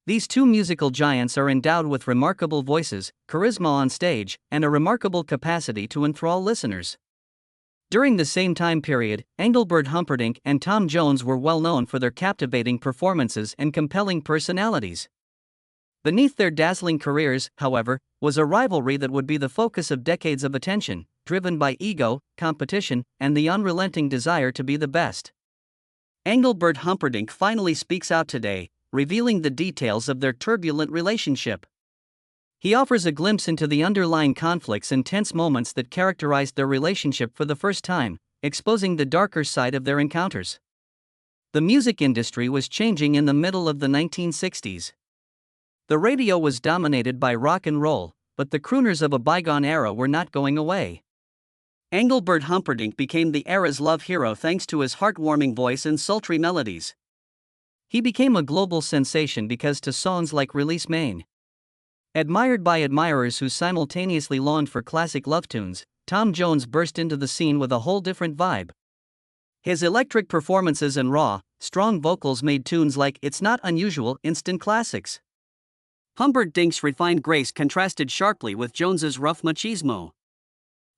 These two musical giants are endowed with remarkable voices, charisma on stage, and a remarkable capacity to enthrall listeners. During the same time period, Engelbert Humperdinck and Tom Jones were well known for their captivating performances and compelling personalities. Beneath their dazzling careers, however, was a rivalry that would be the focus of decades of attention, driven by ego, competition, and the unrelenting desire to be the best. Engelbert Humperdinck finally speaks out today, revealing the details of their turbulent relationship. He offers a glimpse into the underlying conflicts and tense moments that characterized their relationship for the first time, exposing the darker side of their encounters. The music industry was changing in the middle of the 1960s. The radio was dominated by rock and roll, but the crooners of a bygone era were not going away. Engelbert Humperdinck became the era's love hero thanks to his heartwarming voice and sultry melodies. He became a global sensation because to songs like Release Maine. Admired by admirers who simultaneously longed for classic love tunes, Tom Jones burst into the scene with a whole different vibe. His electric performances and raw, strong vocals made tunes like It's Not Unusual instant classics. Humperdinck's refined grace contrasted sharply with Jones's rough machismo.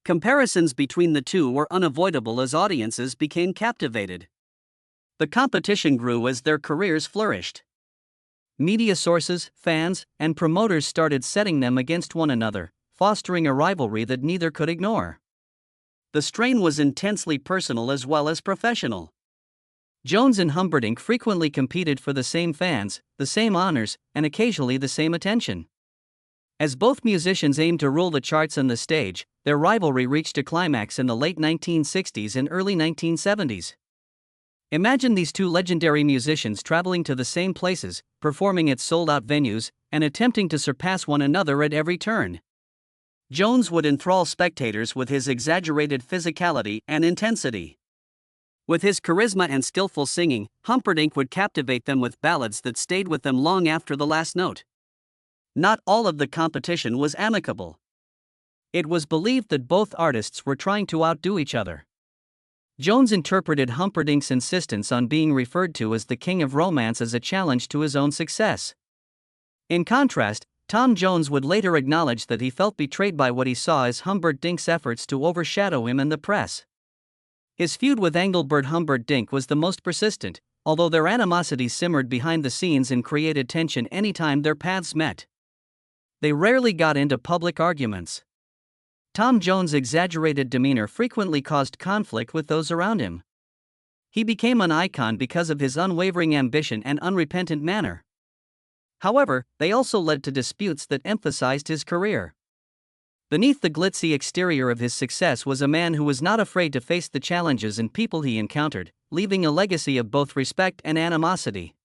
Comparisons between the two were unavoidable as audiences became captivated. The competition grew as their careers flourished. Media sources, fans, and promoters started setting them against one another, fostering a rivalry that neither could ignore. The strain was intensely personal as well as professional. Jones and Humperdinck frequently competed for the same fans, the same honors, and occasionally the same attention. As both musicians aimed to rule the charts and the stage, their rivalry reached a climax in the late 1960s and early 1970s. Imagine these two legendary musicians traveling to the same places, performing at sold-out venues, and attempting to surpass one another at every turn. Jones would enthrall spectators with his exaggerated physicality and intensity. With his charisma and skillful singing, Humperdinck would captivate them with ballads that stayed with them long after the last note. Not all of the competition was amicable. It was believed that both artists were trying to outdo each other. Jones interpreted Humperdinck's insistence on being referred to as the King of Romance as a challenge to his own success. In contrast, Tom Jones would later acknowledge that he felt betrayed by what he saw as Humperdinck's efforts to overshadow him in the press. His feud with Engelbert Humperdinck was the most persistent, although their animosity simmered behind the scenes and created tension anytime their paths met. They rarely got into public arguments. Tom Jones' exaggerated demeanor frequently caused conflict with those around him. He became an icon because of his unwavering ambition and unrepentant manner. However, they also led to disputes that emphasized his career. Beneath the glitzy exterior of his success was a man who was not afraid to face the challenges and people he encountered, leaving a legacy of both respect and animosity.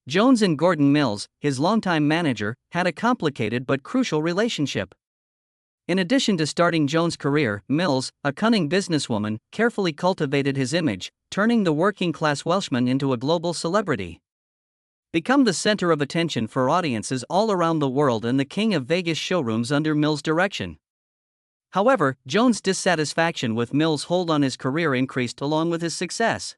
Jones and Gordon Mills, his longtime manager, had a complicated but crucial relationship. In addition to starting Jones' career, Mills, a cunning businesswoman, carefully cultivated his image, turning the working-class Welshman into a global celebrity. Become the center of attention for audiences all around the world and the king of Vegas showrooms under Mills' direction. However, Jones' dissatisfaction with Mills' hold on his career increased along with his success.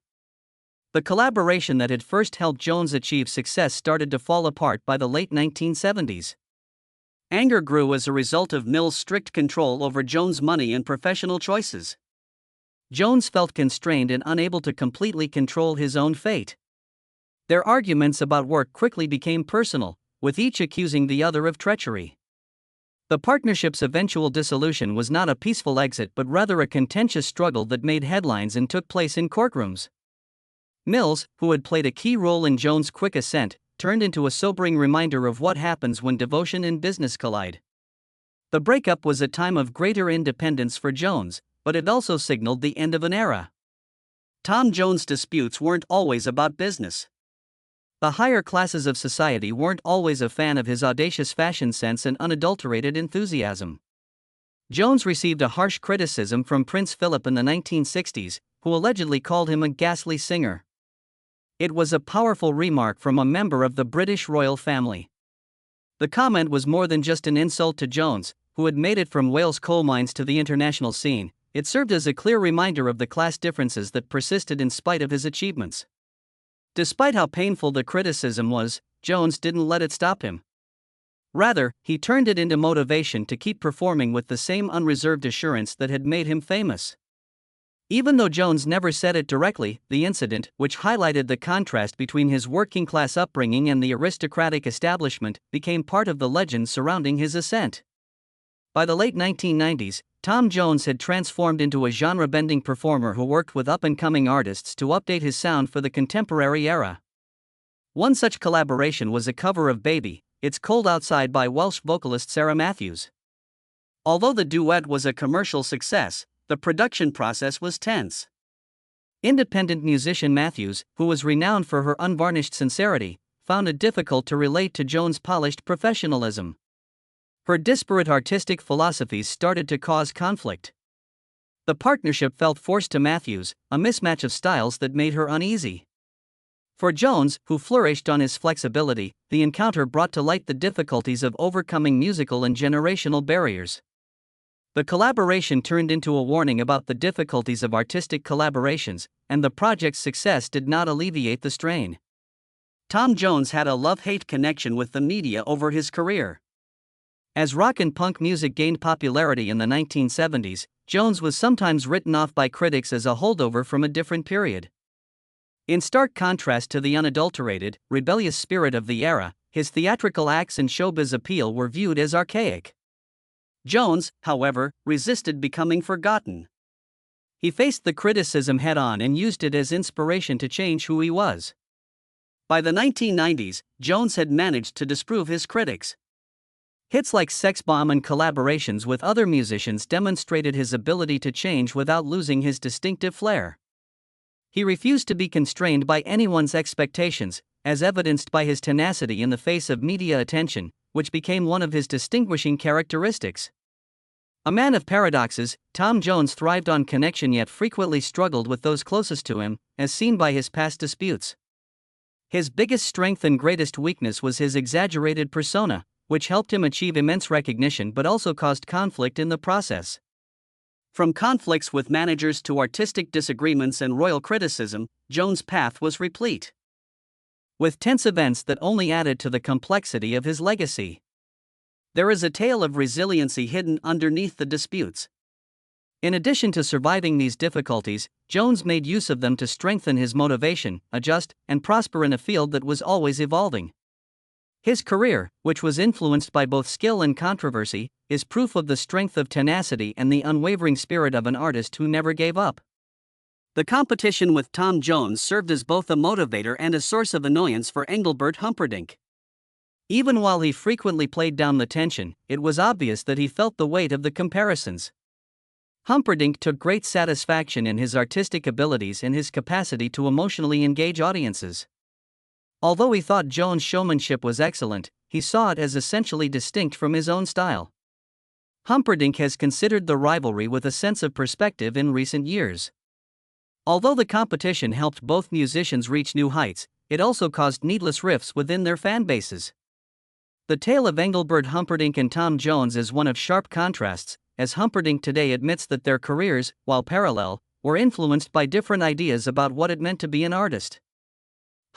The collaboration that had first helped Jones achieve success started to fall apart by the late 1970s. Anger grew as a result of Mills' strict control over Jones' money and professional choices. Jones felt constrained and unable to completely control his own fate. Their arguments about work quickly became personal, with each accusing the other of treachery. The partnership's eventual dissolution was not a peaceful exit but rather a contentious struggle that made headlines and took place in courtrooms. Mills, who had played a key role in Jones' quick ascent, turned into a sobering reminder of what happens when devotion and business collide. The breakup was a time of greater independence for Jones, but it also signaled the end of an era. Tom Jones' disputes weren't always about business. The higher classes of society weren't always a fan of his audacious fashion sense and unadulterated enthusiasm. Jones received a harsh criticism from Prince Philip in the 1960s, who allegedly called him a ghastly singer. It was a powerful remark from a member of the British royal family. The comment was more than just an insult to Jones, who had made it from Wales coal mines to the international scene. It served as a clear reminder of the class differences that persisted in spite of his achievements. Despite how painful the criticism was, Jones didn't let it stop him. Rather, he turned it into motivation to keep performing with the same unreserved assurance that had made him famous. Even though Jones never said it directly, the incident, which highlighted the contrast between his working-class upbringing and the aristocratic establishment, became part of the legend surrounding his ascent. By the late 1990s, Tom Jones had transformed into a genre-bending performer who worked with up-and-coming artists to update his sound for the contemporary era. One such collaboration was a cover of Baby, It's Cold Outside by Welsh vocalist Sarah Matthews. Although the duet was a commercial success, the production process was tense. Independent musician Matthews, who was renowned for her unvarnished sincerity, found it difficult to relate to Jones' polished professionalism. Her disparate artistic philosophies started to cause conflict. The partnership felt forced to Matthews, a mismatch of styles that made her uneasy. For Jones, who flourished on his flexibility, the encounter brought to light the difficulties of overcoming musical and generational barriers. The collaboration turned into a warning about the difficulties of artistic collaborations, and the project's success did not alleviate the strain. Tom Jones had a love-hate connection with the media over his career. As rock and punk music gained popularity in the 1970s, Jones was sometimes written off by critics as a holdover from a different period. In stark contrast to the unadulterated, rebellious spirit of the era, his theatrical acts and showbiz appeal were viewed as archaic. Jones, however, resisted becoming forgotten. He faced the criticism head-on and used it as inspiration to change who he was. By the 1990s, Jones had managed to disprove his critics. Hits like Sex Bomb and collaborations with other musicians demonstrated his ability to change without losing his distinctive flair. He refused to be constrained by anyone's expectations, as evidenced by his tenacity in the face of media attention, which became one of his distinguishing characteristics. A man of paradoxes, Tom Jones thrived on connection yet frequently struggled with those closest to him, as seen by his past disputes. His biggest strength and greatest weakness was his exaggerated persona, which helped him achieve immense recognition but also caused conflict in the process. From conflicts with managers to artistic disagreements and royal criticism, Jones' path was replete with tense events that only added to the complexity of his legacy. There is a tale of resiliency hidden underneath the disputes. In addition to surviving these difficulties, Jones made use of them to strengthen his motivation, adjust, and prosper in a field that was always evolving. His career, which was influenced by both skill and controversy, is proof of the strength of tenacity and the unwavering spirit of an artist who never gave up. The competition with Tom Jones served as both a motivator and a source of annoyance for Engelbert Humperdinck. Even while he frequently played down the tension, it was obvious that he felt the weight of the comparisons. Humperdinck took great satisfaction in his artistic abilities and his capacity to emotionally engage audiences. Although he thought Jones' showmanship was excellent, he saw it as essentially distinct from his own style. Humperdinck has considered the rivalry with a sense of perspective in recent years. Although the competition helped both musicians reach new heights, it also caused needless rifts within their fan bases. The tale of Engelbert Humperdinck and Tom Jones is one of sharp contrasts, as Humperdinck today admits that their careers, while parallel, were influenced by different ideas about what it meant to be an artist.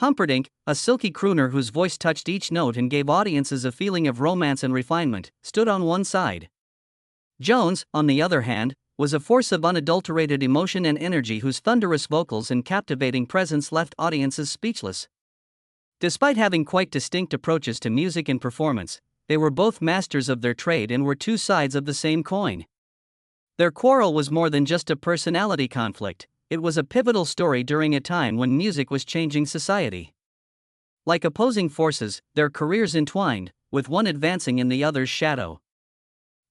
Humperdinck, a silky crooner whose voice touched each note and gave audiences a feeling of romance and refinement, stood on one side. Jones, on the other hand, was a force of unadulterated emotion and energy whose thunderous vocals and captivating presence left audiences speechless. Despite having quite distinct approaches to music and performance, they were both masters of their trade and were two sides of the same coin. Their quarrel was more than just a personality conflict, it was a pivotal story during a time when music was changing society. Like opposing forces, their careers entwined, with one advancing in the other's shadow.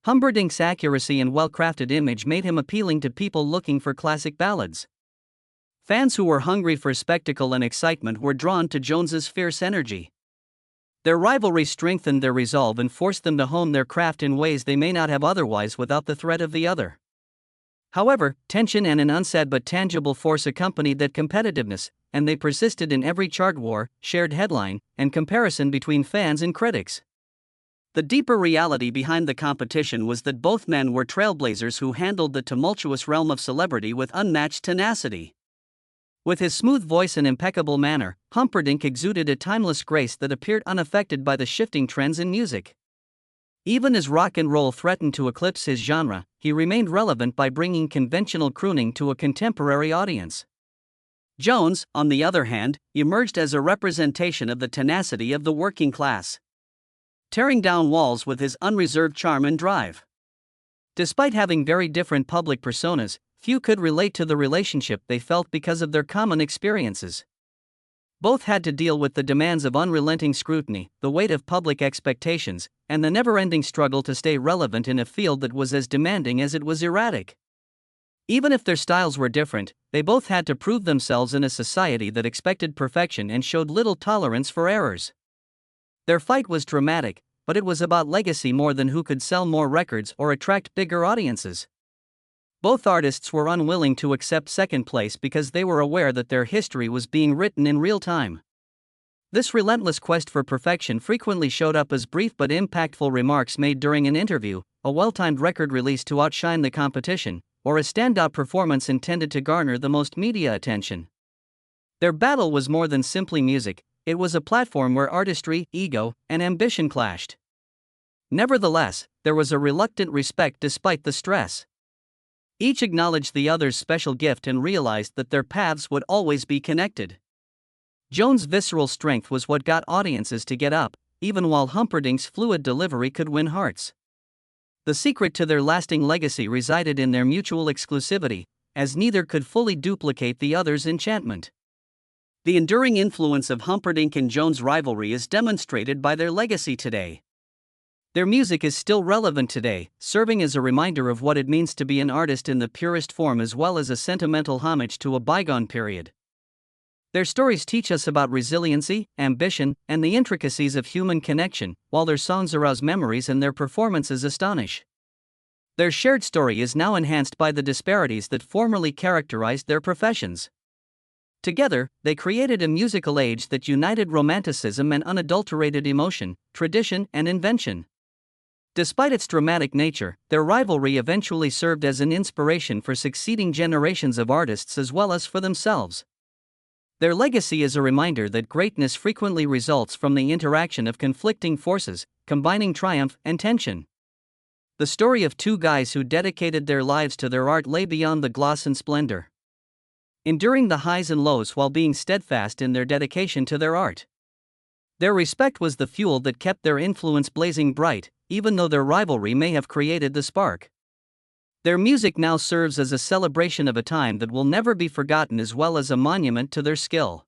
Humperdinck's accuracy and well-crafted image made him appealing to people looking for classic ballads. Fans who were hungry for spectacle and excitement were drawn to Jones's fierce energy. Their rivalry strengthened their resolve and forced them to hone their craft in ways they may not have otherwise without the threat of the other. However, tension and an unsaid but tangible force accompanied that competitiveness, and they persisted in every chart war, shared headline, and comparison between fans and critics. The deeper reality behind the competition was that both men were trailblazers who handled the tumultuous realm of celebrity with unmatched tenacity. With his smooth voice and impeccable manner, Humperdinck exuded a timeless grace that appeared unaffected by the shifting trends in music. Even as rock and roll threatened to eclipse his genre, he remained relevant by bringing conventional crooning to a contemporary audience. Jones, on the other hand, emerged as a representation of the tenacity of the working class, tearing down walls with his unreserved charm and drive. Despite having very different public personas, few could relate to the relationship they felt because of their common experiences. Both had to deal with the demands of unrelenting scrutiny, the weight of public expectations, and the never-ending struggle to stay relevant in a field that was as demanding as it was erratic. Even if their styles were different, they both had to prove themselves in a society that expected perfection and showed little tolerance for errors. Their fight was dramatic, but it was about legacy more than who could sell more records or attract bigger audiences. Both artists were unwilling to accept second place because they were aware that their history was being written in real time. This relentless quest for perfection frequently showed up as brief but impactful remarks made during an interview, a well-timed record release to outshine the competition, or a standout performance intended to garner the most media attention. Their battle was more than simply music, it was a platform where artistry, ego, and ambition clashed. Nevertheless, there was a reluctant respect despite the stress. Each acknowledged the other's special gift and realized that their paths would always be connected. Jones' visceral strength was what got audiences to get up, even while Humperdinck's fluid delivery could win hearts. The secret to their lasting legacy resided in their mutual exclusivity, as neither could fully duplicate the other's enchantment. The enduring influence of Humperdinck and Jones' rivalry is demonstrated by their legacy today. Their music is still relevant today, serving as a reminder of what it means to be an artist in the purest form as well as a sentimental homage to a bygone period. Their stories teach us about resiliency, ambition, and the intricacies of human connection, while their songs arouse memories and their performances astonish. Their shared story is now enhanced by the disparities that formerly characterized their professions. Together, they created a musical age that united romanticism and unadulterated emotion, tradition and invention. Despite its dramatic nature, their rivalry eventually served as an inspiration for succeeding generations of artists as well as for themselves. Their legacy is a reminder that greatness frequently results from the interaction of conflicting forces, combining triumph and tension. The story of two guys who dedicated their lives to their art lay beyond the gloss and splendor, enduring the highs and lows while being steadfast in their dedication to their art. Their respect was the fuel that kept their influence blazing bright, even though their rivalry may have created the spark. Their music now serves as a celebration of a time that will never be forgotten as well as a monument to their skill.